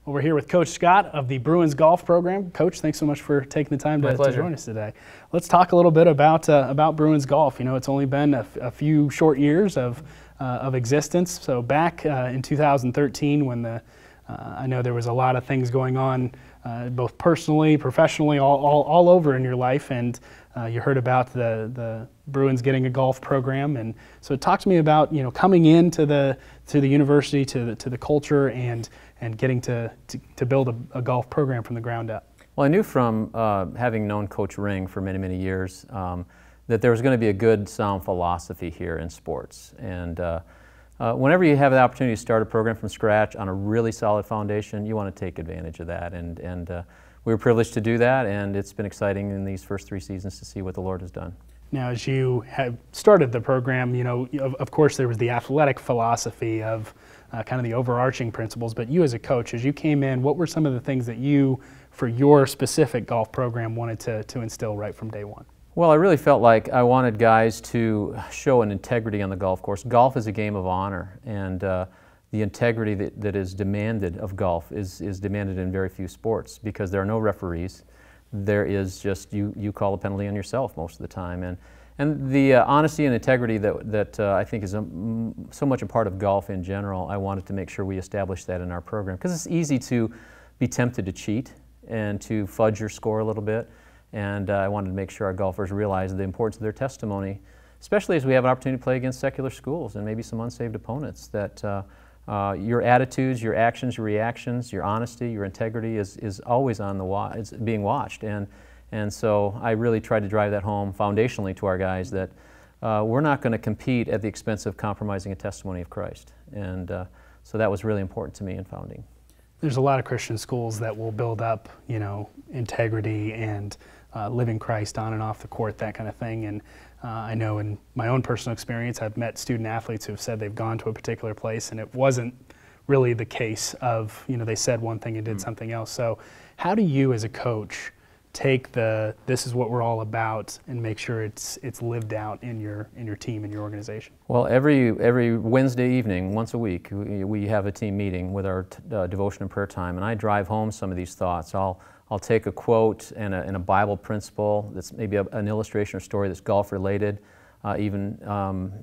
Well, we're here with Coach Scott of the Bruins golf program. Coach, thanks so much for taking the time to join us today. Let's talk a little bit about Bruins golf. You know, it's only been a few short years of existence. So back in 2013, when I know there was a lot of things going on, both personally, professionally, all over in your life, and you heard about the Bruins getting a golf program. And so talk to me about, you know, coming into the university, to the culture, and getting to build a golf program from the ground up. Well, I knew from having known Coach Ring for many, many years that there was going to be a good, sound philosophy here in sports. And whenever you have the opportunity to start a program from scratch on a really solid foundation, you want to take advantage of that. And we were privileged to do that, and it's been exciting in these first 3 seasons to see what the Lord has done. Now, as you have started the program, you know, of course there was the athletic philosophy of kind of the overarching principles, but you as a coach, as you came in, what were some of the things that you, for your specific golf program, wanted to instill right from day one? Well, I really felt like I wanted guys to show an integrity on the golf course. Golf is a game of honor, and the integrity that is demanded of golf is demanded in very few sports, because there are no referees. There is just, you call a penalty on yourself most of the time. And the honesty and integrity that I think is so much a part of golf in general, I wanted to make sure we established that in our program, because it's easy to be tempted to cheat and to fudge your score a little bit. And I wanted to make sure our golfers realized the importance of their testimony, especially as we have an opportunity to play against secular schools and maybe some unsaved opponents, that your attitudes, your actions, your reactions, your honesty, your integrity is always on the it's being watched. And so I really tried to drive that home foundationally to our guys, that we're not going to compete at the expense of compromising a testimony of Christ. And so that was really important to me in founding. There's a lot of Christian schools that will build up, you know, integrity and living Christ on and off the court, that kind of thing. And I know in my own personal experience, I've met student athletes who've said they've gone to a particular place and it wasn't really the case of, you know, they said one thing and did something else. So how do you as a coach take this is what we're all about and make sure it's lived out in your team, in your organization? Well, every Wednesday evening, once a week, we have a team meeting with our devotion and prayer time, and I drive home some of these thoughts. I'll take a quote and a Bible principle that's maybe an illustration or story that's golf related, even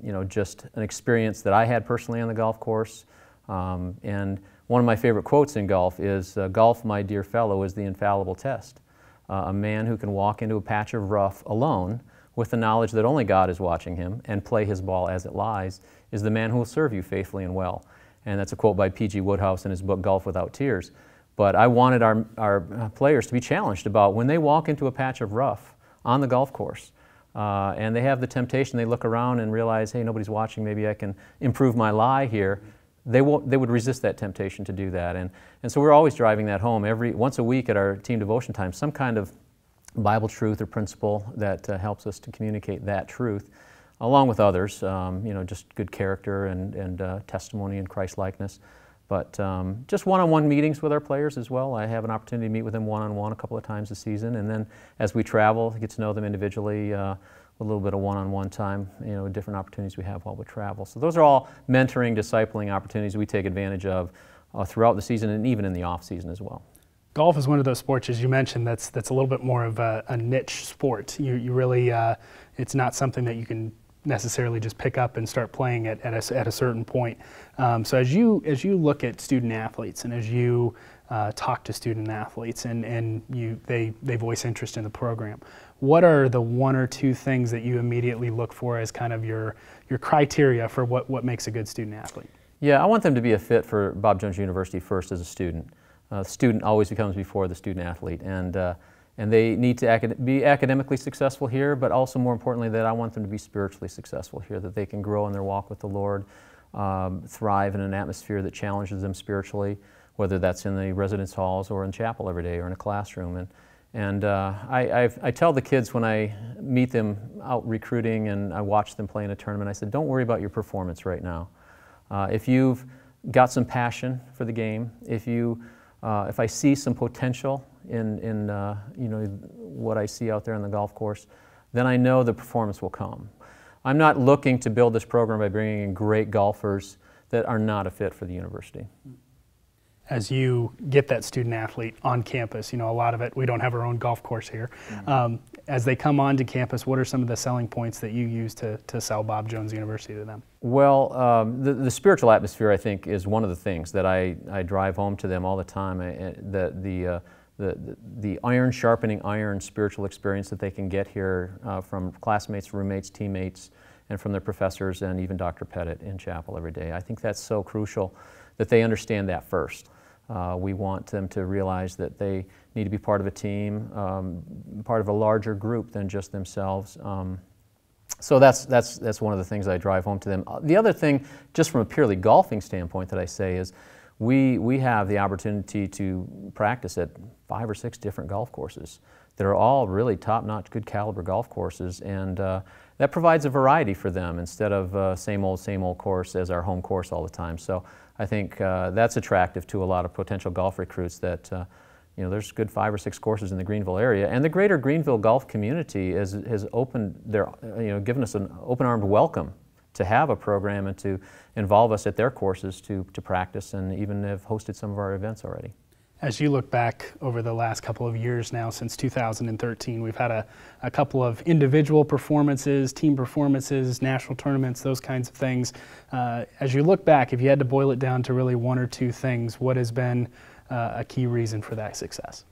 you know, just an experience that I had personally on the golf course. And one of my favorite quotes in golf is, "Golf, my dear fellow, is the infallible test. A man who can walk into a patch of rough alone with the knowledge that only God is watching him and play his ball as it lies is the man who will serve you faithfully and well." And that's a quote by P.G. Woodhouse in his book, Golf Without Tears. But I wanted our players to be challenged about when they walk into a patch of rough on the golf course and they have the temptation, they look around and realize, hey, nobody's watching, maybe I can improve my lie here. They would resist that temptation to do that. And so we're always driving that home once a week at our team devotion time, some kind of Bible truth or principle that helps us to communicate that truth, along with others, you know, just good character and testimony and Christ-likeness. But just one-on-one meetings with our players as well. I have an opportunity to meet with them one-on-one a couple of times a season, and then as we travel, get to know them individually, a little bit of one-on-one time, you know, different opportunities we have while we travel. So those are all mentoring, discipling opportunities we take advantage of throughout the season and even in the off-season as well. Golf is one of those sports, as you mentioned, that's a little bit more of a niche sport. You really, it's not something that you can necessarily just pick up and start playing at a certain point. So as you look at student athletes and as you talk to student athletes and they voice interest in the program, what are the 1 or 2 things that you immediately look for as kind of your criteria for what makes a good student athlete? Yeah, I want them to be a fit for Bob Jones University first as a student. The student always becomes before the student athlete, and they need to be academically successful here, but also more importantly that I want them to be spiritually successful here, that they can grow in their walk with the Lord, thrive in an atmosphere that challenges them spiritually, whether that's in the residence halls or in chapel every day or in a classroom. And I tell the kids when I meet them out recruiting and I watch them play in a tournament, I said, don't worry about your performance right now. If you've got some passion for the game, if I see some potential in you know, what I see out there on the golf course, then I know the performance will come. I'm not looking to build this program by bringing in great golfers that are not a fit for the university. As you get that student athlete on campus, you know, a lot of it, we don't have our own golf course here. As they come onto campus, what are some of the selling points that you use to sell Bob Jones University to them? Well, the spiritual atmosphere, I think, is one of the things that I drive home to them all the time. The iron sharpening iron spiritual experience that they can get here from classmates, roommates, teammates, and from their professors, and even Dr. Pettit in chapel every day. I think that's so crucial that they understand that first. We want them to realize that they need to be part of a team, part of a larger group than just themselves. So that's one of the things I drive home to them. The other thing, just from a purely golfing standpoint, that I say is we have the opportunity to practice at 5 or 6 different golf courses that are all really top-notch, good caliber golf courses, and that provides a variety for them instead of same old course as our home course all the time. So I think that's attractive to a lot of potential golf recruits that you know, there's good 5 or 6 courses in the Greenville area, and the greater Greenville golf community has opened their, you know, given us an open-armed welcome to have a program and to involve us at their courses to practice, and even have hosted some of our events already. As you look back over the last couple of years now, since 2013, we've had a couple of individual performances, team performances, national tournaments, those kinds of things. As you look back, if you had to boil it down to really 1 or 2 things, what has been a key reason for that success?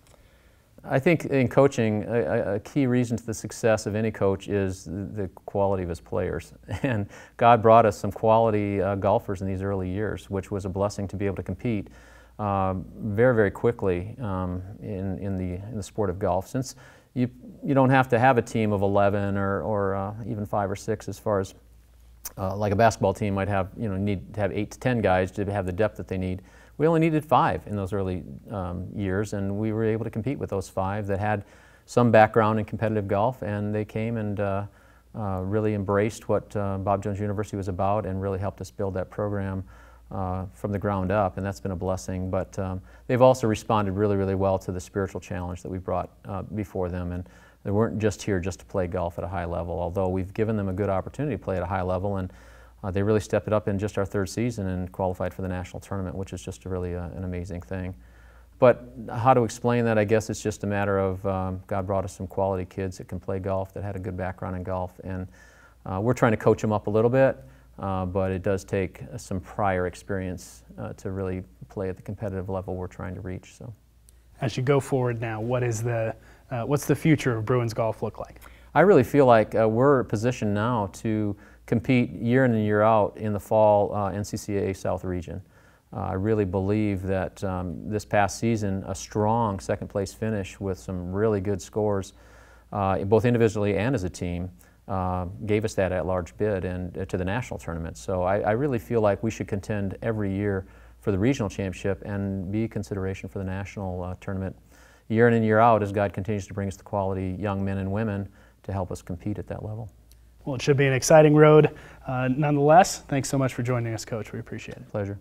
I think in coaching, a key reason to the success of any coach is the quality of his players. And God brought us some quality golfers in these early years, which was a blessing to be able to compete very, very quickly in the sport of golf. Since you don't have to have a team of 11 or even 5 or 6 as far as like a basketball team might have, you know, need to have 8 to 10 guys to have the depth that they need. We only needed 5 in those early years, and we were able to compete with those 5 that had some background in competitive golf, and they came and really embraced what Bob Jones University was about and really helped us build that program from the ground up, and that's been a blessing. But they've also responded really, really well to the spiritual challenge that we brought before them, and they weren't just here just to play golf at a high level, although we've given them a good opportunity to play at a high level, and they really stepped it up in just our 3rd season and qualified for the national tournament, which is just really an amazing thing. But how to explain that, I guess it's just a matter of God brought us some quality kids that can play golf, that had a good background in golf, and we're trying to coach them up a little bit, but it does take some prior experience to really play at the competitive level we're trying to reach. So, as you go forward now, what's the future of Bruins golf look like? I really feel like we're positioned now to compete year in and year out in the fall NCCAA South region. I really believe that this past season, a strong 2nd place finish with some really good scores, both individually and as a team, gave us that at-large bid and to the national tournament. So I really feel like we should contend every year for the regional championship and be a consideration for the national tournament year in and year out as God continues to bring us the quality young men and women to help us compete at that level. Well, it should be an exciting road. Nonetheless, thanks so much for joining us, Coach. We appreciate it. Pleasure.